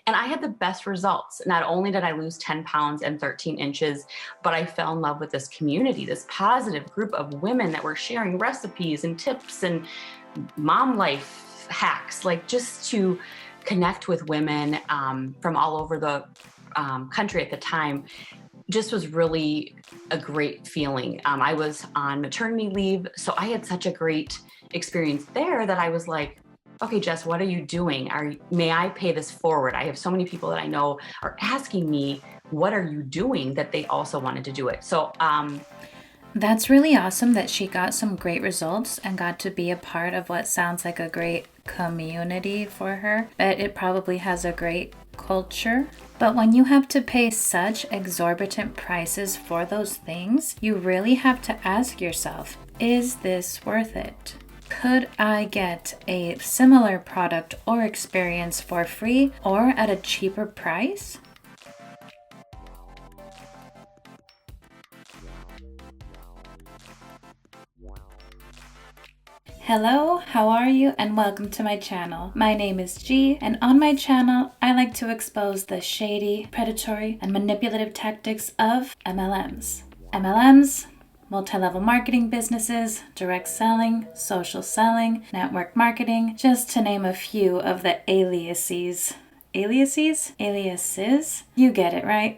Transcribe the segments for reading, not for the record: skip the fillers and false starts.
And I had the best results. Not only did I lose 10 pounds and 13 inches, but I fell in love with this community, this positive group of women that were sharing recipes and tips and mom life hacks, like just to connect with women from all over the country at the time. Just was really a great feeling. I was on maternity leave, so I had such a great experience there that I was like, okay, Jess, what are you doing? May I pay this forward? I have so many people that I know are asking me, what are you doing, that they also wanted to do it. So That's really awesome that she got some great results and got to be a part of what sounds like a great community for her. But it probably has a great culture. But when you have to pay such exorbitant prices for those things, you really have to ask yourself, is this worth it? Could I get a similar product or experience for free or at a cheaper price? Hello, how are you? And welcome to my channel. My name is G, and on my channel, I like to expose the shady, predatory, and manipulative tactics of MLMs. MLMs, multi-level marketing businesses, direct selling, social selling, network marketing, just to name a few of the aliases. Aliases? You get it, right?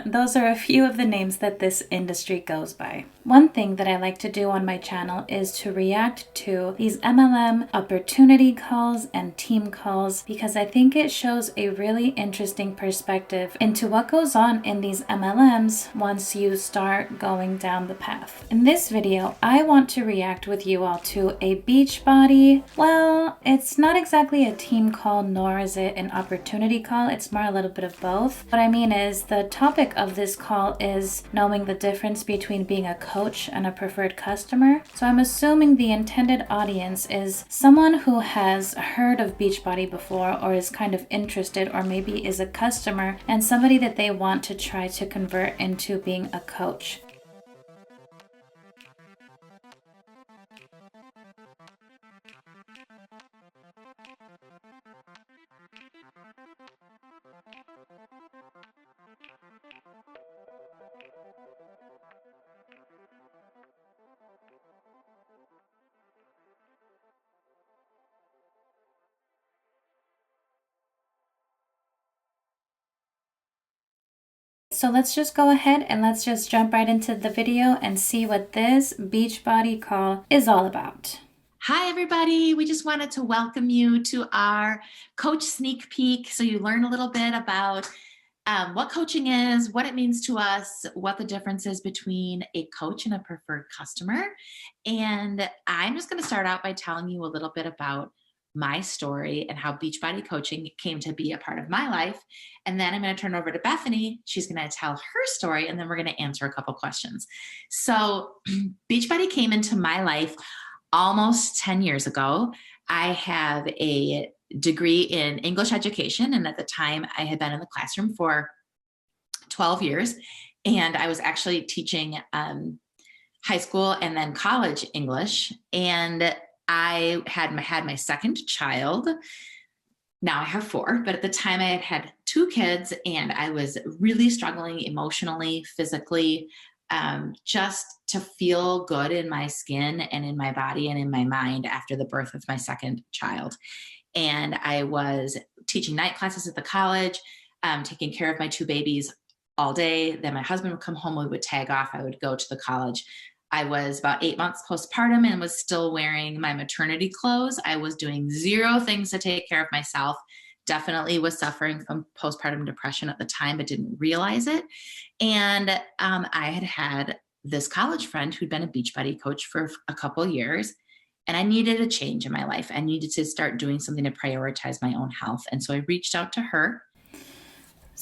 Those are a few of the names that this industry goes by. One thing that I like to do on my channel is to react to these MLM opportunity calls and team calls because I think it shows a really interesting perspective into what goes on in these MLMs once you start going down the path. In this video, I want to react with you all to a Beachbody. Well, it's not exactly a team call, nor is it an opportunity call. It's more a little bit of both. What I mean is the topic of this call is knowing the difference between being a coach and a preferred customer. So I'm assuming the intended audience is someone who has heard of Beachbody before or is kind of interested or maybe is a customer and somebody that they want to try to convert into being a coach. So let's just go ahead and let's just jump right into the video and see what this Beachbody call is all about. Hi, everybody. We just wanted to welcome you to our coach sneak peek so you learn a little bit about what coaching is, what it means to us, what the difference is between a coach and a preferred customer. And I'm just going to start out by telling you a little bit about my story and how Beachbody coaching came to be a part of my life. And then I'm going to turn over to Bethany. She's going to tell her story, and then we're going to answer a couple questions. So Beachbody came into my life almost 10 years ago. I have a degree in English education, and at the time I had been in the classroom for 12 years, and I was actually teaching high school and then college English, and I had my second child. Now I have 4, but at the time I had 2 kids, and I was really struggling emotionally, physically, just to feel good in my skin and in my body and in my mind after the birth of my second child. And I was teaching night classes at the college, taking care of my 2 babies all day. Then my husband would come home, we would tag off, I would go to the college. I was about 8 months postpartum and was still wearing my maternity clothes. I was doing 0 things to take care of myself. Definitely was suffering from postpartum depression at the time, but didn't realize it. And I had this college friend who'd been a Beachbody coach for a couple years, and I needed a change in my life. I needed to start doing something to prioritize my own health. And so I reached out to her.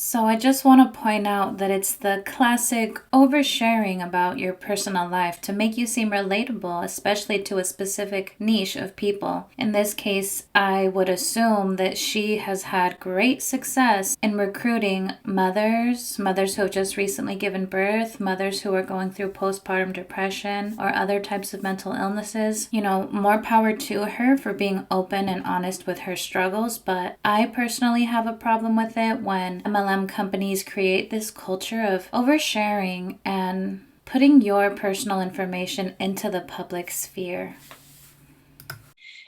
So I just want to point out that it's the classic oversharing about your personal life to make you seem relatable, especially to a specific niche of people. In this case, I would assume that she has had great success in recruiting mothers who have just recently given birth, mothers who are going through postpartum depression or other types of mental illnesses. You know, more power to her for being open and honest with her struggles, but I personally have a problem with it when MLM companies create this culture of oversharing and putting your personal information into the public sphere.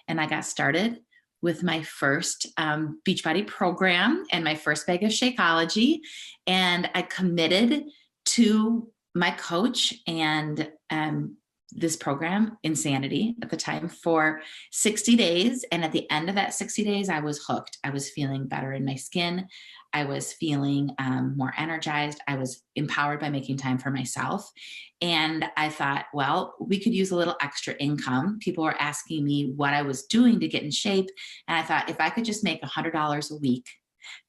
And I got started with my first Beachbody program and my first bag of Shakeology. And I committed to my coach and this program, Insanity, at the time for 60 days. And at the end of that 60 days, I was hooked. I was feeling better in my skin. I was feeling more energized. I was empowered by making time for myself. And I thought, well, we could use a little extra income. People were asking me what I was doing to get in shape. And I thought, if I could just make $100 a week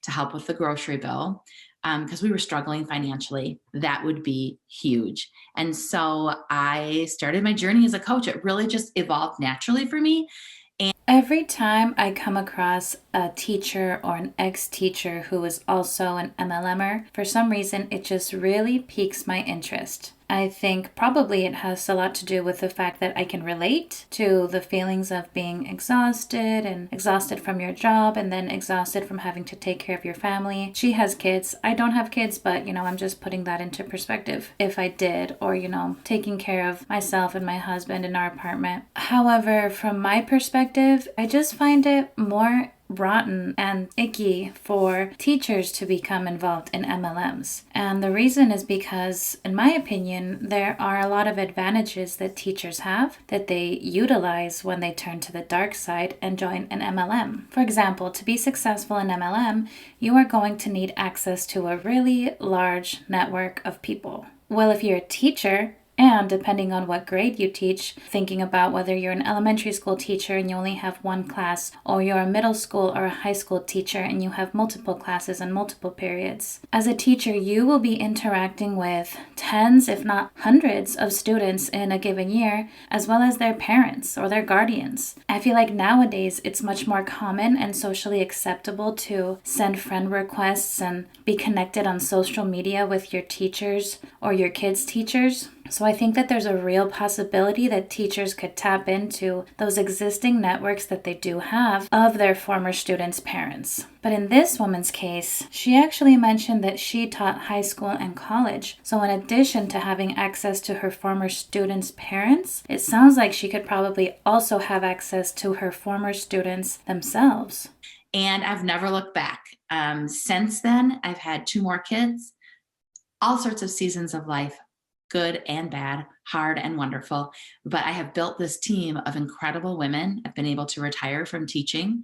to help with the grocery bill, because we were struggling financially, that would be huge. And so I started my journey as a coach. It really just evolved naturally for me. Every time I come across a teacher or an ex-teacher who is also an MLMer, for some reason it just really piques my interest. I think probably it has a lot to do with the fact that I can relate to the feelings of being exhausted and exhausted from your job and then exhausted from having to take care of your family. She has kids. I don't have kids, but I'm just putting that into perspective. If I did, or taking care of myself and my husband in our apartment. However, from my perspective, I just find it more rotten and icky for teachers to become involved in MLMs. And the reason is because, in my opinion, there are a lot of advantages that teachers have that they utilize when they turn to the dark side and join an MLM. For example, to be successful in MLM, you are going to need access to a really large network of people. Well, if you're a teacher, and depending on what grade you teach, thinking about whether you're an elementary school teacher and you only have one class, or you're a middle school or a high school teacher and you have multiple classes and multiple periods. As a teacher, you will be interacting with tens, if not hundreds, of students in a given year, as well as their parents or their guardians. I feel like nowadays it's much more common and socially acceptable to send friend requests and be connected on social media with your teachers or your kids' teachers. So I think that there's a real possibility that teachers could tap into those existing networks that they do have of their former students' parents. But in this woman's case, she actually mentioned that she taught high school and college. So in addition to having access to her former students' parents, it sounds like she could probably also have access to her former students themselves. And I've never looked back. Since then, I've had 2 more kids, all sorts of seasons of life, good and bad, hard and wonderful. But I have built this team of incredible women. I've been able to retire from teaching.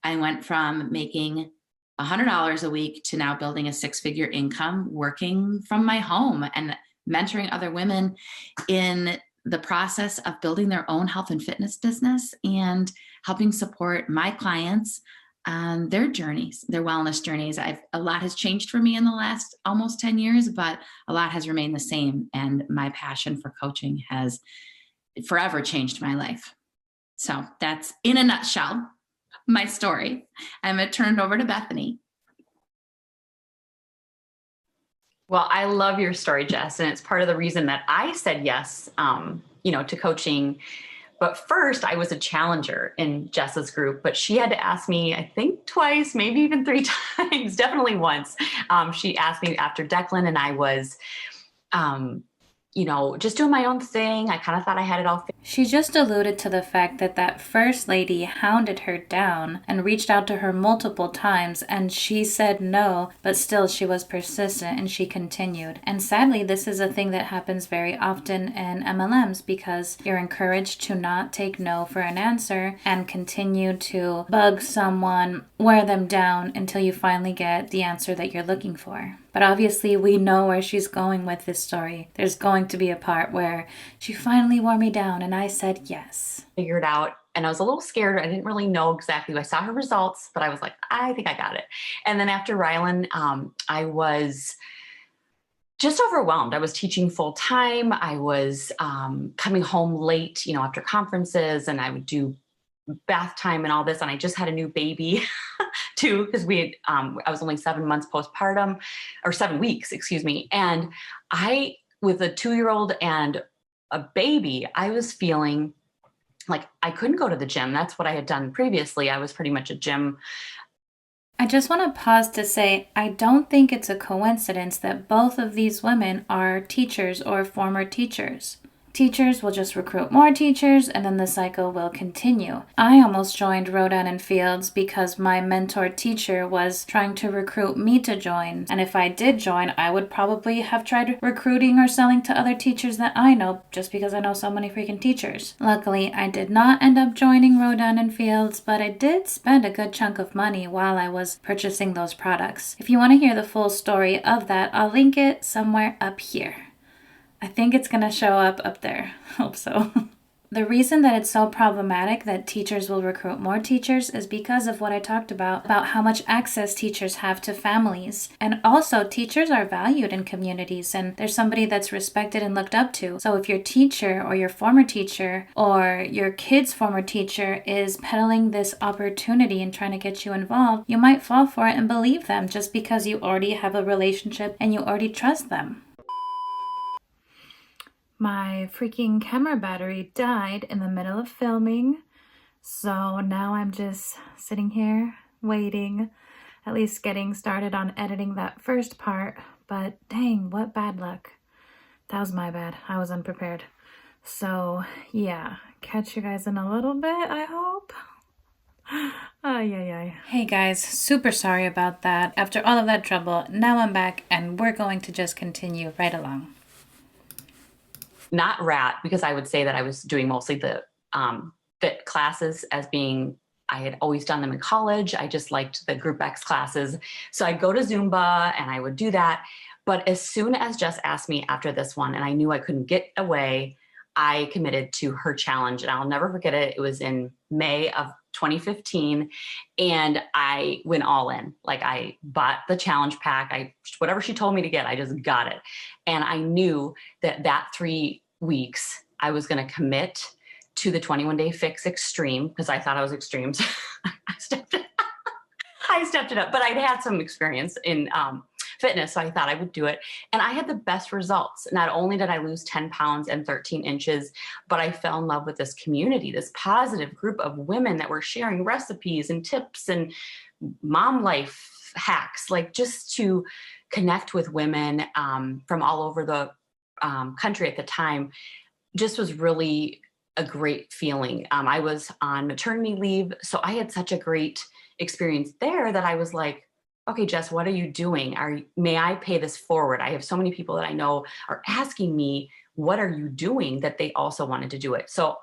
I went from making $100 a week to now building a 6-figure income, working from my home and mentoring other women in the process of building their own health and fitness business and helping support my clients on their journeys, their wellness journeys. A lot has changed for me in the last almost 10 years, but a lot has remained the same. And my passion for coaching has forever changed my life. So that's, in a nutshell, my story. I'm going to turn it over to Bethany. Well, I love your story, Jess, and it's part of the reason that I said yes, to coaching. But first, I was a challenger in Jess's group, but she had to ask me, I think twice, maybe even 3 times, definitely once. She asked me after Declan, and I was, just doing my own thing. I kind of thought I had it all figured. She just alluded to the fact that first lady hounded her down and reached out to her multiple times, and she said no, but still she was persistent and she continued. And sadly, this is a thing that happens very often in MLMs because you're encouraged to not take no for an answer and continue to bug someone, wear them down until you finally get the answer that you're looking for. But obviously we know where she's going with this story. There's going to be a part where she finally wore me down and I said yes. Figured out And I was a little scared. I didn't really know exactly. I saw her results, but I was like, I think I got it. And then after Rylan, I was just overwhelmed. I was teaching full time. I was coming home late, after conferences, and I would do bath time and all this. And I just had a new baby too, because I was only 7 months postpartum, or 7 weeks, excuse me. And with a 2-year-old and a baby, I was feeling like I couldn't go to the gym. That's what I had done previously. I was pretty much a gym. I just want to pause to say, I don't think it's a coincidence that both of these women are teachers or former teachers. Teachers will just recruit more teachers and then the cycle will continue. I almost joined Rodan and Fields because my mentor teacher was trying to recruit me to join. And if I did join, I would probably have tried recruiting or selling to other teachers that I know just because I know so many freaking teachers. Luckily, I did not end up joining Rodan and Fields, but I did spend a good chunk of money while I was purchasing those products. If you want to hear the full story of that, I'll link it somewhere up here. I think it's going to show up there. Hope so. The reason that it's so problematic that teachers will recruit more teachers is because of what I talked about how much access teachers have to families. And also, teachers are valued in communities, and there's somebody that's respected and looked up to. So if your teacher or your former teacher or your kid's former teacher is peddling this opportunity and trying to get you involved, you might fall for it and believe them just because you already have a relationship and you already trust them. My freaking camera battery died in the middle of filming, so now I'm just sitting here waiting, at least getting started on editing that first part, but dang, what bad luck. That was my bad. I was unprepared. So yeah, catch you guys in a little bit, I hope. Hey guys, super sorry about that. After all of that trouble, now I'm back and we're going to just continue right along. Not rat, because I would say that I was doing mostly the fit classes I had always done them in college. I just liked the Group X classes. So I'd go to Zumba and I would do that. But as soon as Jess asked me after this one, and I knew I couldn't get away, I committed to her challenge. And I'll never forget it. It was in May of 2015. And I went all in. Like, I bought the challenge pack. Whatever she told me to get, I just got it. And I knew that 3 weeks I was going to commit to the 21-day fix extreme, because I thought I was extreme. So I stepped it up, but I'd had some experience in fitness, so I thought I would do it. And I had the best results. Not only did I lose 10 pounds and 13 inches, but I fell in love with this community, this positive group of women that were sharing recipes and tips and mom life hacks, like just to connect with women from all over the country at the time. Just was really a great feeling. I was on maternity leave, so I had such a great experience there that I was like, okay, Jess, what are you doing? May I pay this forward? I have so many people that I know are asking me, what are you doing, that they also wanted to do it. So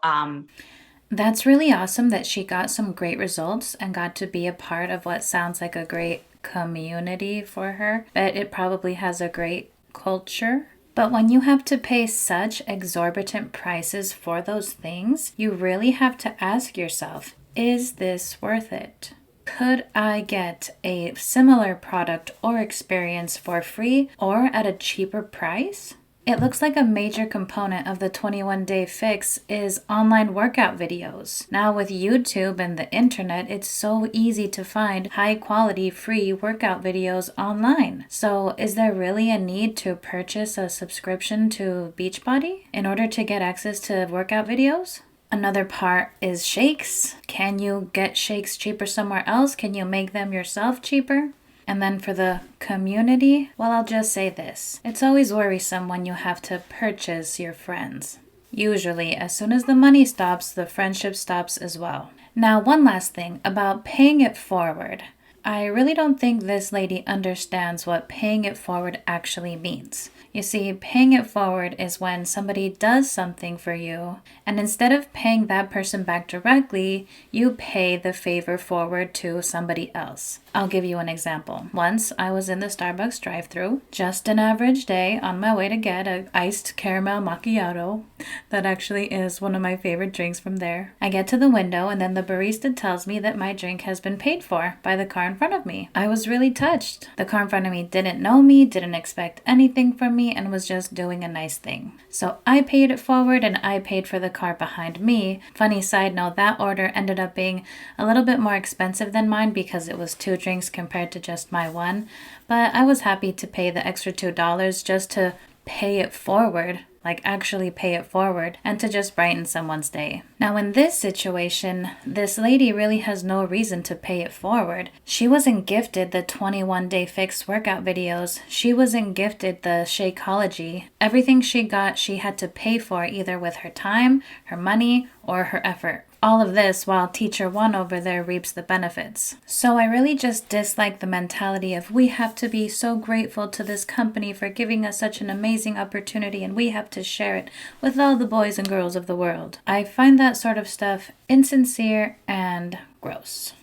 that's really awesome that she got some great results and got to be a part of what sounds like a great community for her. But it probably has a great culture. But when you have to pay such exorbitant prices for those things, you really have to ask yourself, is this worth it? Could I get a similar product or experience for free or at a cheaper price? It looks like a major component of the 21-day fix is online workout videos. Now with YouTube and the internet, it's so easy to find high-quality free workout videos online. So is there really a need to purchase a subscription to Beachbody in order to get access to workout videos? Another part is shakes. Can you get shakes cheaper somewhere else? Can you make them yourself cheaper? And then for the community, well, I'll just say this. It's always worrisome when you have to purchase your friends. Usually, as soon as the money stops, the friendship stops as well. Now, one last thing about paying it forward. I really don't think this lady understands what paying it forward actually means. You see, paying it forward is when somebody does something for you, and instead of paying that person back directly, you pay the favor forward to somebody else. I'll give you an example. Once I was in the Starbucks drive-thru, just an average day on my way to get an iced caramel macchiato, That actually is one of my favorite drinks from there. I get to the window and then the barista tells me that my drink has been paid for by the car in front of me. I was really touched. The car in front of me didn't know me, didn't expect anything from me, and was just doing a nice thing. So I paid it forward and I paid for the car behind me. Funny side note, that order ended up being a little bit more expensive than mine because it was 2 drinks compared to just my one. But I was happy to pay the extra $2 just to pay it forward, like actually pay it forward, and to just brighten someone's day. Now in this situation, this lady really has no reason to pay it forward. She wasn't gifted the 21-day fixed workout videos. She wasn't gifted the Shakeology. Everything she got, she had to pay for either with her time, her money, or her effort. All of this while teacher one over there reaps the benefits. So I really just dislike the mentality of we have to be so grateful to this company for giving us such an amazing opportunity and we have to share it with all the boys and girls of the world. I find that sort of stuff insincere and gross.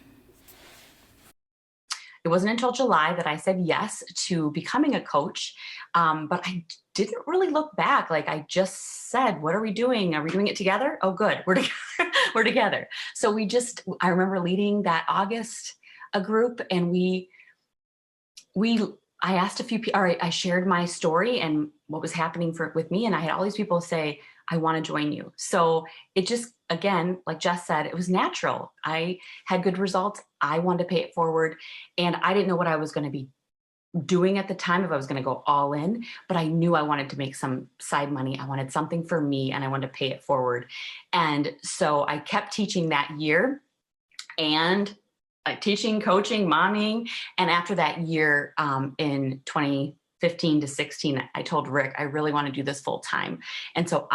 It wasn't until July that I said yes to becoming a coach, but I didn't really look back. Like I just said, what are we doing? Are we doing it together? Oh, good. We're together. We're together. So I remember leading that August a group, and I asked a few people, or I shared my story and what was happening with me. And I had all these people say, I want to join you. So it just, again, like Jess said, it was natural. I had good results. I wanted to pay it forward, and I didn't know what I was going to be doing at the time, if I was going to go all in, but I knew I wanted to make some side money. I wanted something for me and I wanted to pay it forward. And so I kept teaching that year, and teaching, coaching, momming. And after that year, in 2015 to 16, I told Rick, I really want to do this full time. And so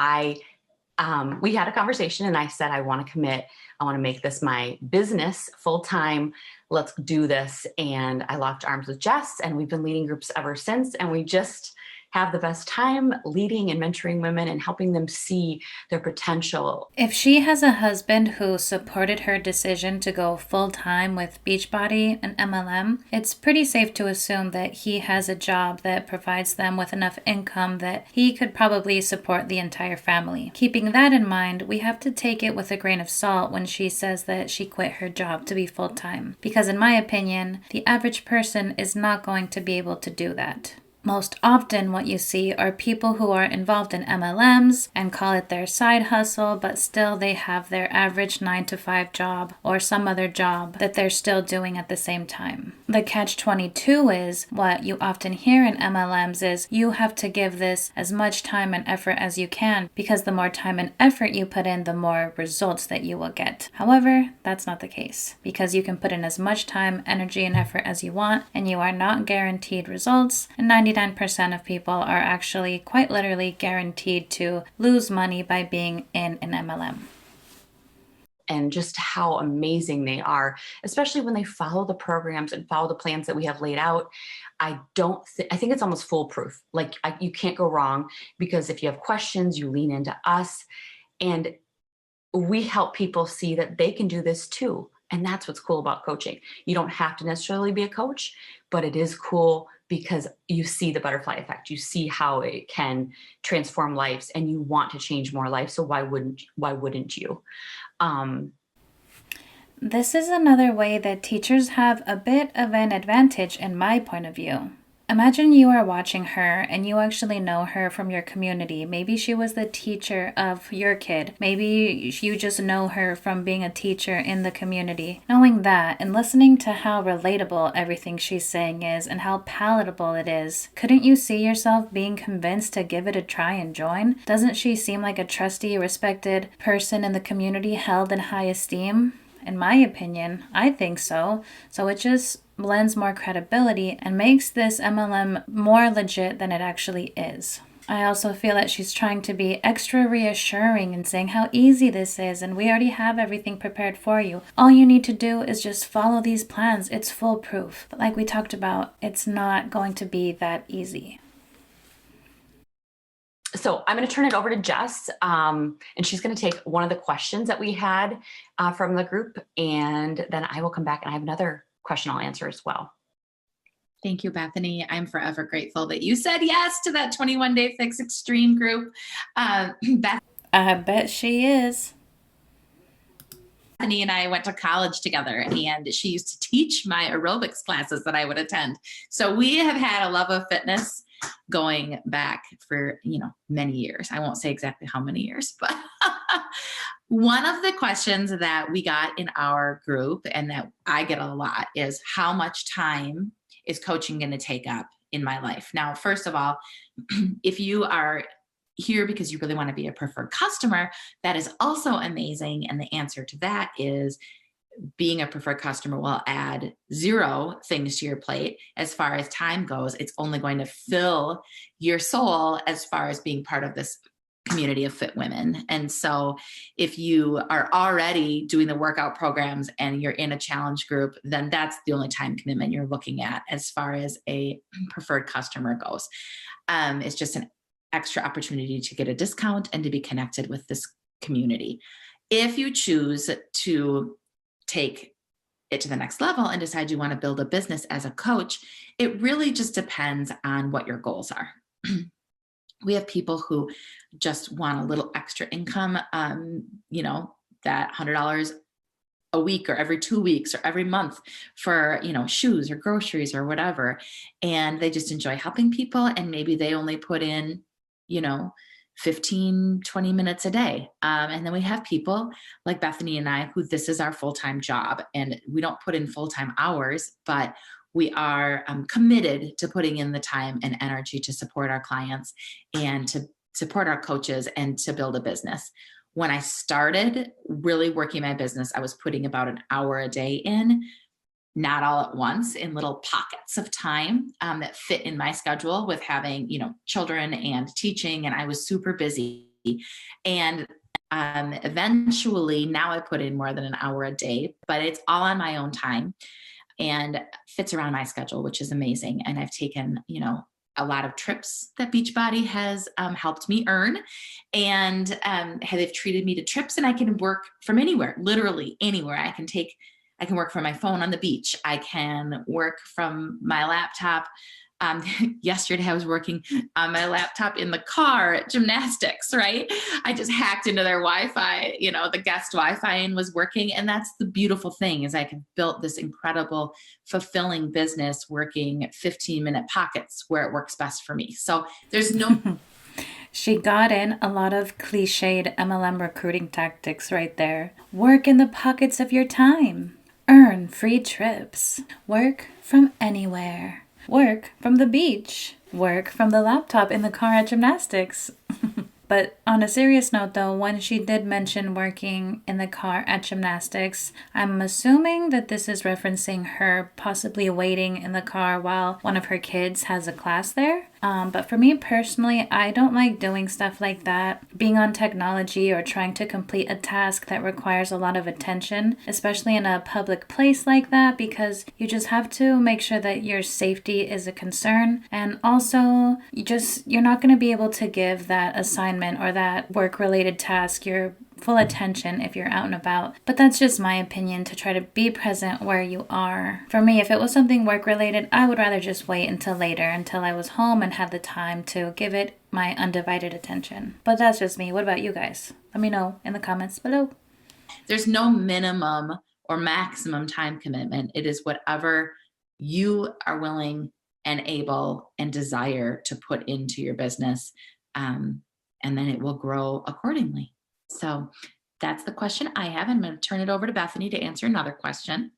we had a conversation and I said, I want to commit. I want to make this my business full time. Let's do this. And I locked arms with Jess, and we've been leading groups ever since. And we just have the best time leading and mentoring women and helping them see their potential. If she has a husband who supported her decision to go full-time with Beachbody and MLM, it's pretty safe to assume that he has a job that provides them with enough income that he could probably support the entire family. Keeping that in mind, we have to take it with a grain of salt when she says that she quit her job to be full-time. Because in my opinion, the average person is not going to be able to do that. Most often what you see are people who are involved in MLMs and call it their side hustle, but still they have their average 9-to-5 job or some other job that they're still doing at the same time. The catch-22 is, what you often hear in MLMs is, you have to give this as much time and effort as you can, because the more time and effort you put in, the more results that you will get. However, that's not the case, because you can put in as much time, energy, and effort as you want, and you are not guaranteed results, and 99% of people are actually quite literally guaranteed to lose money by being in an MLM. And just how amazing they are, especially when they follow the programs and follow the plans that we have laid out. I think it's almost foolproof. Like you can't go wrong, because if you have questions, you lean into us, and we help people see that they can do this too. And that's what's cool about coaching. You don't have to necessarily be a coach, but it is cool because you see the butterfly effect. You see how it can transform lives, and you want to change more lives. So why wouldn't you? This is another way that teachers have a bit of an advantage in my point of view. Imagine you are watching her and you actually know her from your community. Maybe she was the teacher of your kid. Maybe you just know her from being a teacher in the community. Knowing that and listening to how relatable everything she's saying is and how palatable it is, couldn't you see yourself being convinced to give it a try and join? Doesn't she seem like a trusty, respected person in the community held in high esteem? In my opinion, I think so. So it just lends more credibility and makes this MLM more legit than it actually is. I also feel that she's trying to be extra reassuring and saying how easy this is, and we already have everything prepared for you. All you need to do is just follow these plans. It's foolproof. But like we talked about, it's not going to be that easy. So I'm going to turn it over to Jess, and she's going to take one of the questions that we had from the group, and then I will come back and I have another question I'll answer as well. Thank you, Bethany. I'm forever grateful that you said yes to that 21-day fix extreme group. I bet she is. Bethany and I went to college together, and she used to teach my aerobics classes that I would attend. So we have had a love of fitness going back for, many years. I won't say exactly how many years, but one of the questions that we got in our group and that I get a lot is, how much time is coaching going to take up in my life? Now, first of all, if you are here because you really want to be a preferred customer, that is also amazing. And the answer to that is, being a preferred customer will add 0 things to your plate as far as time goes. It's only going to fill your soul as far as being part of this community of fit women. And so if you are already doing the workout programs and you're in a challenge group, then that's the only time commitment you're looking at as far as a preferred customer goes. It's just an extra opportunity to get a discount and to be connected with this community. If you choose to take it to the next level and decide you want to build a business as a coach, it really just depends on what your goals are. We have people who just want a little extra income, that $100 a week or every 2 weeks or every month for, shoes or groceries or whatever. And they just enjoy helping people. And maybe they only put in, 15, 20 minutes a day. And then we have people like Bethany and I, who this is our full-time job, and we don't put in full-time hours, but we are committed to putting in the time and energy to support our clients and to support our coaches and to build a business. When I started really working my business, I was putting about an hour a day in, not all at once, in little pockets of time that fit in my schedule with having, children and teaching. And I was super busy. And eventually now I put in more than an hour a day, but it's all on my own time and fits around my schedule, which is amazing. And I've taken, a lot of trips that Beachbody has helped me earn, and they've treated me to trips, and I can work from anywhere, literally anywhere. I can work from my phone on the beach. I can work from my laptop. Yesterday I was working on my laptop in the car at gymnastics, right? I just hacked into their Wi-Fi, the guest Wi-Fi, and was working. And that's the beautiful thing, is I have built this incredible, fulfilling business working 15-minute pockets where it works best for me. So there's no... She got in a lot of cliched MLM recruiting tactics right there. Work in the pockets of your time. Earn free trips. Work from anywhere. Work from the beach. Work from the laptop in the car at gymnastics. But on a serious note though, when she did mention working in the car at gymnastics, I'm assuming that this is referencing her possibly waiting in the car while one of her kids has a class there. But for me personally, I don't like doing stuff like that. Being on technology or trying to complete a task that requires a lot of attention, especially in a public place like that, because you just have to make sure that your safety is a concern. And also, you're not going to be able to give that assignment or that work-related task your full attention if you're out and about. But that's just my opinion, to try to be present where you are. For me, if it was something work related, I would rather just wait until later, until I was home and had the time to give it my undivided attention. But that's just me. What about you guys? Let me know in the comments below. There's no minimum or maximum time commitment. It is whatever you are willing and able and desire to put into your business, and then it will grow accordingly. So that's the question I have. I'm going to turn it over to Bethany to answer another question.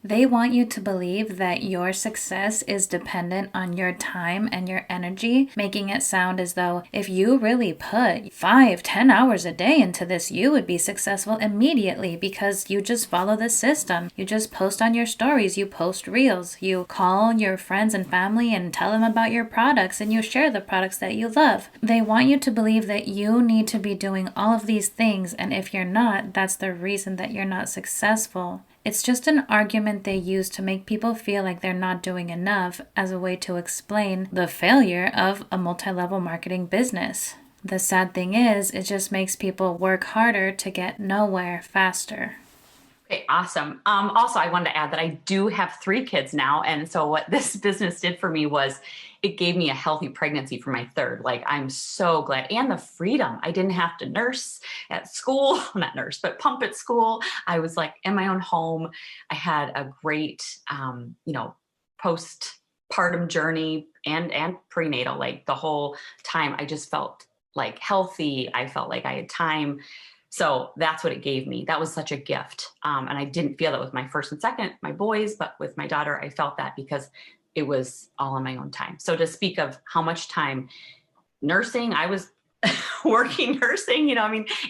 They want you to believe that your success is dependent on your time and your energy, making it sound as though if you really put 5-10 hours a day into this, you would be successful immediately because you just follow the system. You just post on your stories, you post reels, you call your friends and family and tell them about your products, and you share the products that you love. They want you to believe that you need to be doing all of these things, and if you're not, that's the reason that you're not successful. It's just an argument they use to make people feel like they're not doing enough, as a way to explain the failure of a multi-level marketing business. The sad thing is, it just makes people work harder to get nowhere faster. Okay, awesome. Also, I wanted to add that I do have 3 kids now. And so what this business did for me was it gave me a healthy pregnancy for my third. Like, I'm so glad. And the freedom. I didn't have to nurse at school, not nurse, but pump at school. I was like in my own home. I had a great, postpartum journey and prenatal, like the whole time. I just felt like healthy. I felt like I had time. So that's what it gave me. That was such a gift. And I didn't feel that with my first and second, my boys, but with my daughter, I felt that because it was all on my own time. So to speak of how much time nursing, I was working nursing,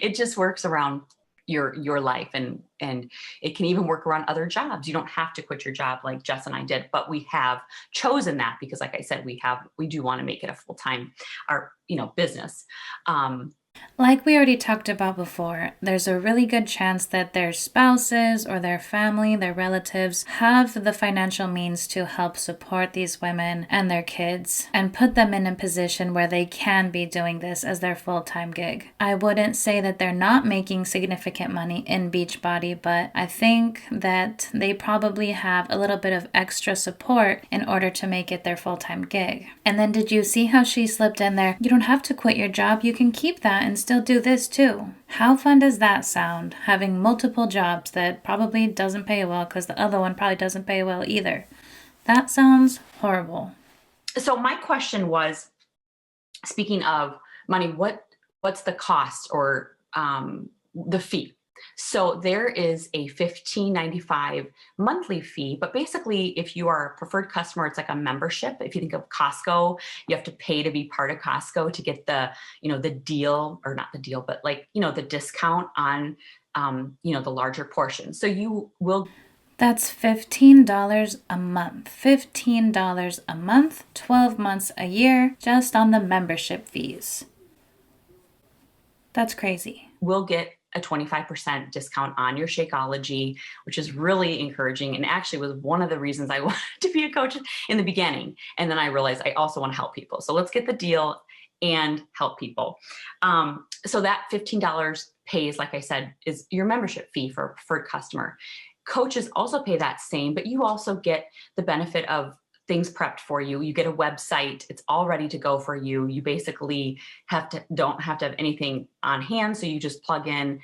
it just works around your life, and it can even work around other jobs. You don't have to quit your job like Jess and I did, but we have chosen that because, like I said, we do want to make it a full-time, business. Like we already talked about before, there's a really good chance that their spouses or their family, their relatives, have the financial means to help support these women and their kids and put them in a position where they can be doing this as their full-time gig. I wouldn't say that they're not making significant money in Beachbody, but I think that they probably have a little bit of extra support in order to make it their full-time gig. And then did you see how she slipped in there? You don't have to quit your job. You can keep that and still do this too. How fun does that sound? Having multiple jobs that probably doesn't pay well because the other one probably doesn't pay well either. That sounds horrible. So my question was, speaking of money, what's the cost or the fee? So there is a $15.95 monthly fee, but basically if you are a preferred customer, it's like a membership. If you think of Costco, you have to pay to be part of Costco to get the deal, or not the deal, but the discount on, the larger portion. So you will. That's $15 a month. $15 a month, 12 months a year, just on the membership fees. That's crazy. We'll get a 25% discount on your Shakeology, which is really encouraging, and actually was one of the reasons I wanted to be a coach in the beginning. And then I realized I also want to help people. So let's get the deal and help people. So that $15 pays, like I said, is your membership fee for a preferred customer. Coaches also pay that same, but you also get the benefit of things prepped for you. You get a website, it's all ready to go for you. You basically don't have to have anything on hand. So you just plug in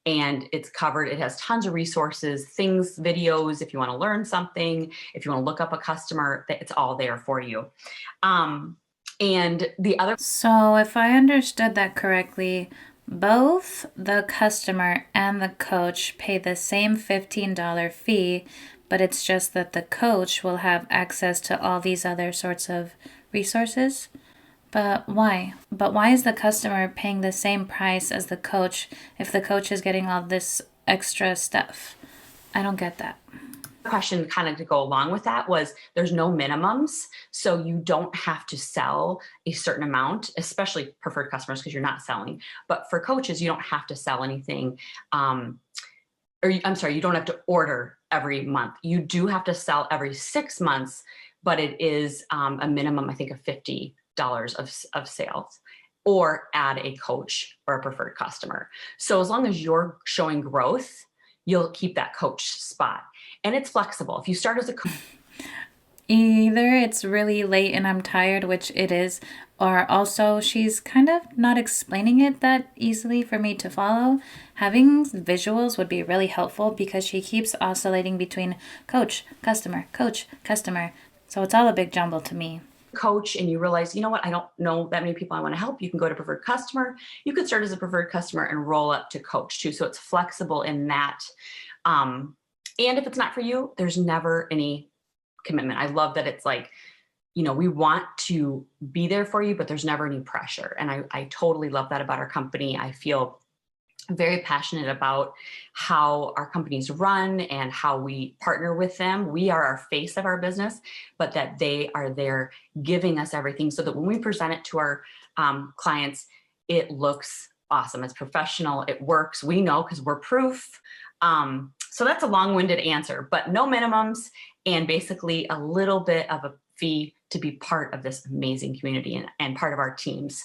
and it's covered. It has tons of resources, things, videos, if you want to learn something, if you want to look up a customer, it's all there for you. So if I understood that correctly, both the customer and the coach pay the same $15 fee, but it's just that the coach will have access to all these other sorts of resources. But why? But why is the customer paying the same price as the coach if the coach is getting all this extra stuff? I don't get that. Question kind of to go along with that was there's no minimums. So you don't have to sell a certain amount, especially preferred customers, because you're not selling. But for coaches, you don't have to sell anything. You don't have to order every month. You do have to sell every 6 months, but it is a minimum, I think, of $50 of sales, or add a coach or a preferred customer. So as long as you're showing growth, you'll keep that coach spot. And it's flexible. If you start as a coach, either it's really late and I'm tired, which it is, or also she's kind of not explaining it that easily for me to follow. Having visuals would be really helpful because she keeps oscillating between coach, customer, coach, customer. So it's all a big jumble to me. Coach, and you realize, you know what, I don't know that many people I want to help. You can go to preferred customer. You could start as a preferred customer and roll up to coach too. So it's flexible in that. And if it's not for you, there's never any commitment. I love that it's like, we want to be there for you, but there's never any pressure. And I totally love that about our company. I feel very passionate about how our companies run and how we partner with them. We are our face of our business, but that they are there giving us everything so that when we present it to our clients, it looks awesome. It's professional. It works. We know because we're proof. So that's a long-winded answer, but no minimums, and basically a little bit of a fee to be part of this amazing community and part of our teams.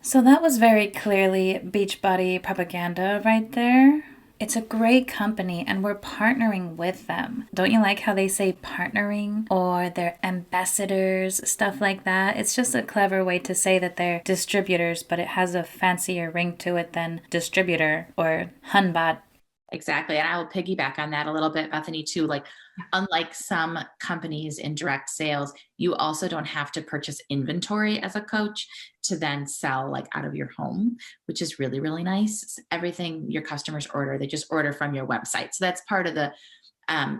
So that was very clearly Beachbody propaganda right there. It's a great company and we're partnering with them. Don't you like how they say partnering or they're ambassadors, stuff like that? It's just a clever way to say that they're distributors, but it has a fancier ring to it than distributor or hunbot. Exactly. And I will piggyback on that a little bit, Bethany, too. Like, unlike some companies in direct sales, you also don't have to purchase inventory as a coach to then sell like out of your home, which is really, really nice. Everything your customers order, they just order from your website. So that's part of the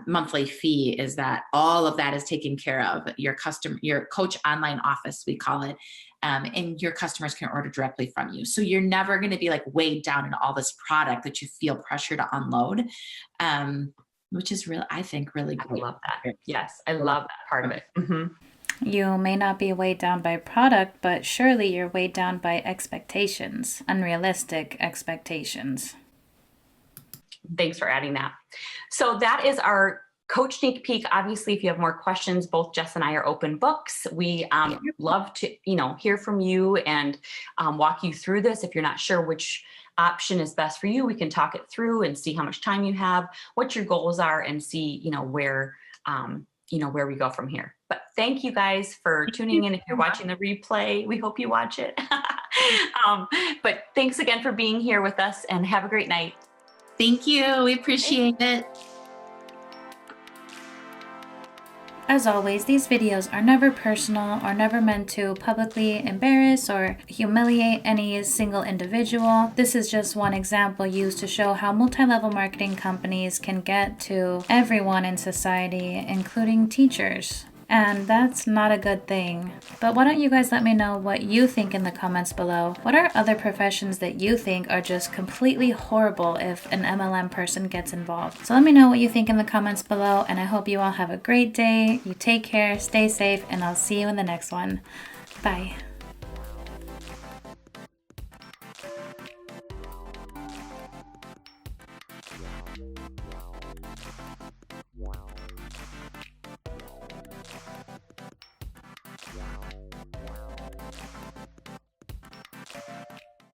monthly fee, is that all of that is taken care of. Your coach online office, we call it. And your customers can order directly from you. So you're never going to be like weighed down in all this product that you feel pressure to unload, which is really, I think, really great. I love that. Yes, I love that part of it. Mm-hmm. You may not be weighed down by product, but surely you're weighed down by expectations, unrealistic expectations. Thanks for adding that. So that is our Coach Sneak Peek. Obviously, if you have more questions, both Jess and I are open books. We love to, hear from you and walk you through this. If you're not sure which option is best for you, we can talk it through and see how much time you have, what your goals are, and see, where we go from here. But thank you guys for tuning in. If you're watching the replay, we hope you watch it. But thanks again for being here with us, and have a great night. Thank you. We appreciate it. As always, these videos are never personal or never meant to publicly embarrass or humiliate any single individual. This is just one example used to show how multi-level marketing companies can get to everyone in society, including teachers. And that's not a good thing. But why don't you guys let me know what you think in the comments below? What are other professions that you think are just completely horrible if an MLM person gets involved? So let me know what you think in the comments below, and I hope you all have a great day. You take care, stay safe, and I'll see you in the next one. Bye.